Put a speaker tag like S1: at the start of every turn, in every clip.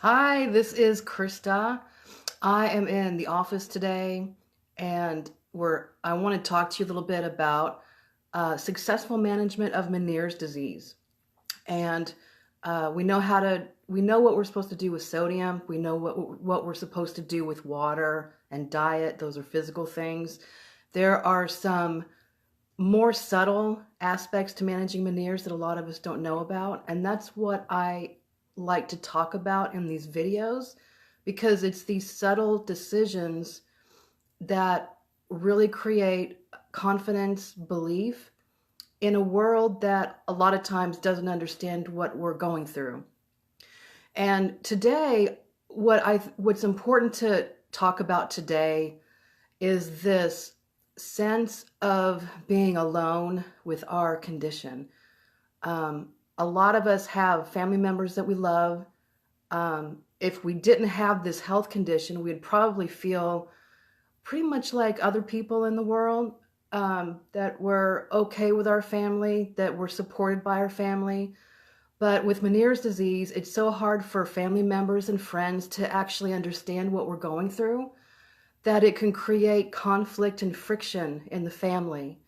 S1: Hi, this is Krista. I am in the office today, and I want to talk to you a little bit about successful management of Meniere's disease. And we know what we're supposed to do with sodium. We know what we're supposed to do with water and diet. Those are physical things. There are some more subtle aspects to managing Meniere's that a lot of us don't know about, and that's what I like to talk about in these videos because it's these subtle decisions that really create confidence, belief in a world that a lot of times doesn't understand what we're going through. And today, what's important to talk about today is this sense of being alone with our condition. A lot of us have family members that we love. If we didn't have this health condition, we'd probably feel pretty much like other people in the world, that we're okay with our family, that we're supported by our family. But with Meniere's disease, it's so hard for family members and friends to actually understand what we're going through that it can create conflict and friction in the family.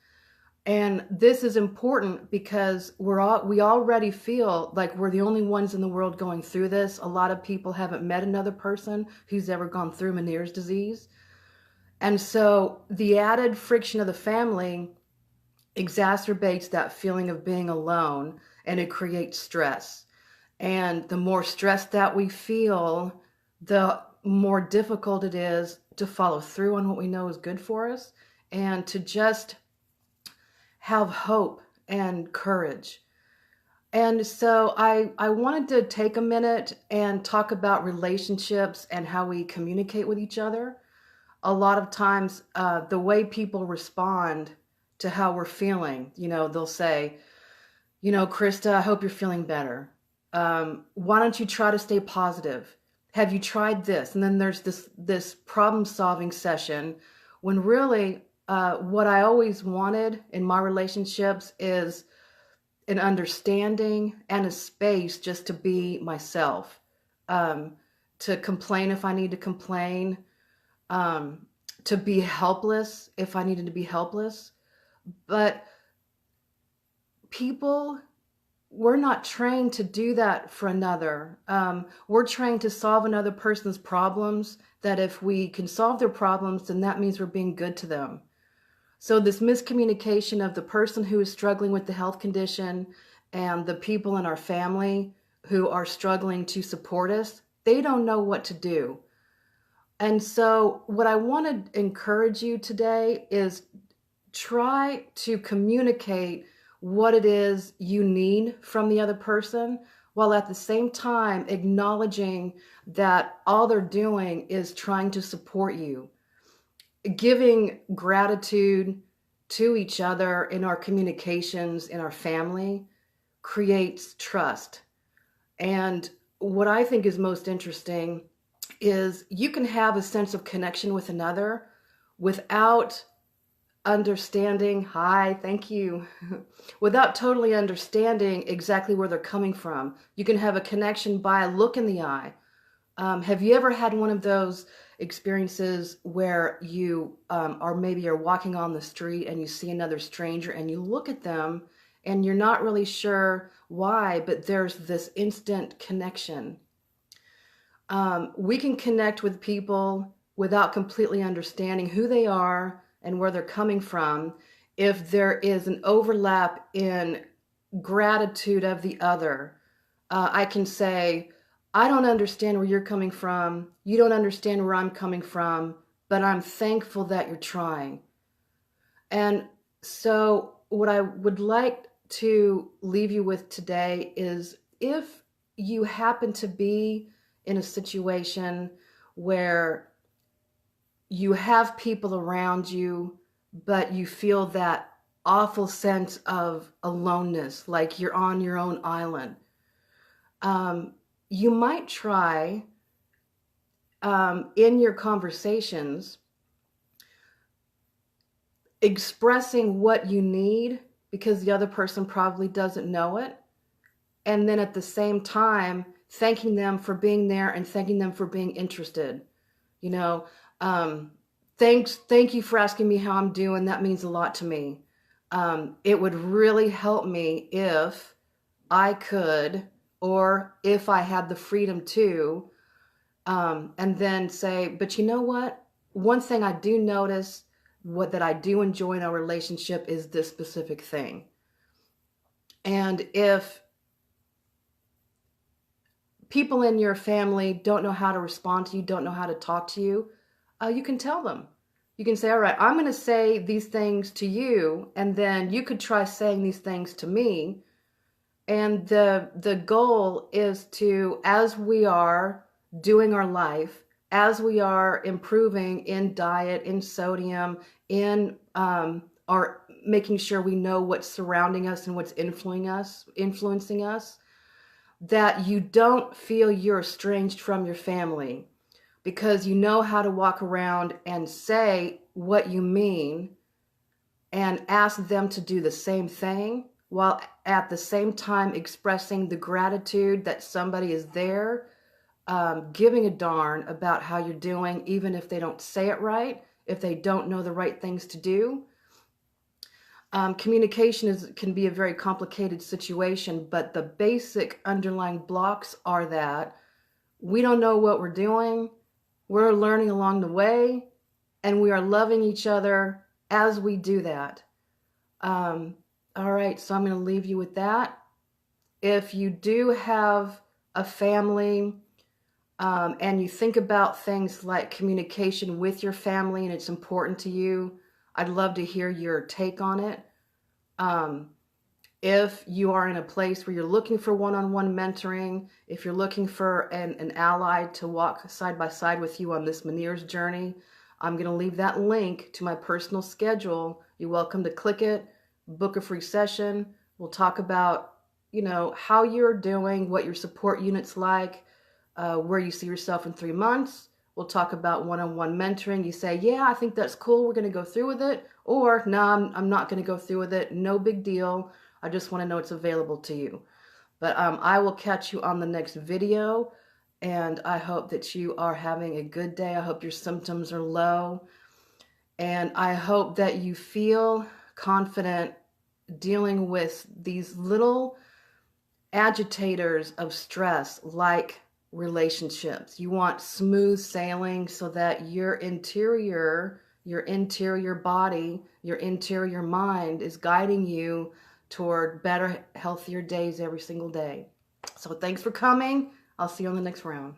S1: And this is important because we already feel like we're the only ones in the world going through this. A lot of people haven't met another person who's ever gone through Meniere's disease. And so the added friction of the family exacerbates that feeling of being alone, and it creates stress. And the more stress that we feel, the more difficult it is to follow through on what we know is good for us and to just have hope and courage. And so I wanted to take a minute and talk about relationships and how we communicate with each other. A lot of times, the way people respond to how we're feeling, they'll say, Krista, I hope you're feeling better. Why don't you try to stay positive? Have you tried this? And then there's this problem solving session when really what I always wanted in my relationships is an understanding and a space just to be myself, um, to complain if I need to complain, um, to be helpless if I needed to be helpless. But people, we're not trained to do that for another. We're trained to solve another person's problems, that if we can solve their problems, then that means we're being good to them. So this miscommunication of the person who is struggling with the health condition and the people in our family who are struggling to support us, they don't know what to do. And so what I want to encourage you today is try to communicate what it is you need from the other person, while at the same time acknowledging that all they're doing is trying to support you. Giving gratitude to each other in our communications in our family creates trust. And what I think is most interesting is you can have a sense of connection with another without understanding, hi, thank you, without totally understanding exactly where they're coming from. You can have a connection by a look in the eye. Have you ever had one of those experiences where you you're walking on the street and you see another stranger and you look at them and you're not really sure why, but there's this instant connection? We can connect with people without completely understanding who they are and where they're coming from if there is an overlap in gratitude of the other. I can say, I don't understand where you're coming from. You don't understand where I'm coming from, but I'm thankful that you're trying. And so, what I would like to leave you with today is, if you happen to be in a situation where you have people around you, but you feel that awful sense of aloneness, like you're on your own island, you might try, in your conversations, expressing what you need because the other person probably doesn't know it. And then at the same time, thanking them for being there and thanking them for being interested. You know, um, thank you for asking me how I'm doing. That means a lot to me. It would really help me if I could, or if I had the freedom to, and then say, but you know what? One thing I do notice, what that I do enjoy in our relationship is this specific thing. And if people in your family don't know how to respond to you, don't know how to talk to you, you can tell them. You can say, all right, I'm going to say these things to you, and then you could try saying these things to me. And the goal is to, as we are doing our life, as we are improving in diet, in sodium, in our making sure we know what's surrounding us and what's influencing us, that you don't feel you're estranged from your family, because you know how to walk around and say what you mean and ask them to do the same thing, while at the same time expressing the gratitude that somebody is there, giving a darn about how you're doing, even if they don't say it right, if they don't know the right things to do. Communication can be a very complicated situation, but the basic underlying blocks are that we don't know what we're doing, we're learning along the way, and we are loving each other as we do that. Um, all right, so I'm going to leave you with that. If you do have a family, and you think about things like communication with your family and it's important to you, I'd love to hear your take on it. Um, if you are in a place where you're looking for one-on-one mentoring, if you're looking for an ally to walk side by side with you on this Meniere's journey, I'm going to leave that link to my personal schedule. You're welcome to click it, book a free session. We'll talk about, how you're doing, what your support unit's like, where you see yourself in 3 months. We'll talk about one-on-one mentoring. You say, yeah, I think that's cool, we're going to go through with it. Or, no, I'm not going to go through with it. No big deal. I just want to know it's available to you. But I will catch you on the next video. And I hope that you are having a good day. I hope your symptoms are low. And I hope that you feel confident dealing with these little agitators of stress, like relationships. You want smooth sailing so that your interior body, your interior mind is guiding you toward better, healthier days every single day. So thanks for coming. I'll see you on the next round.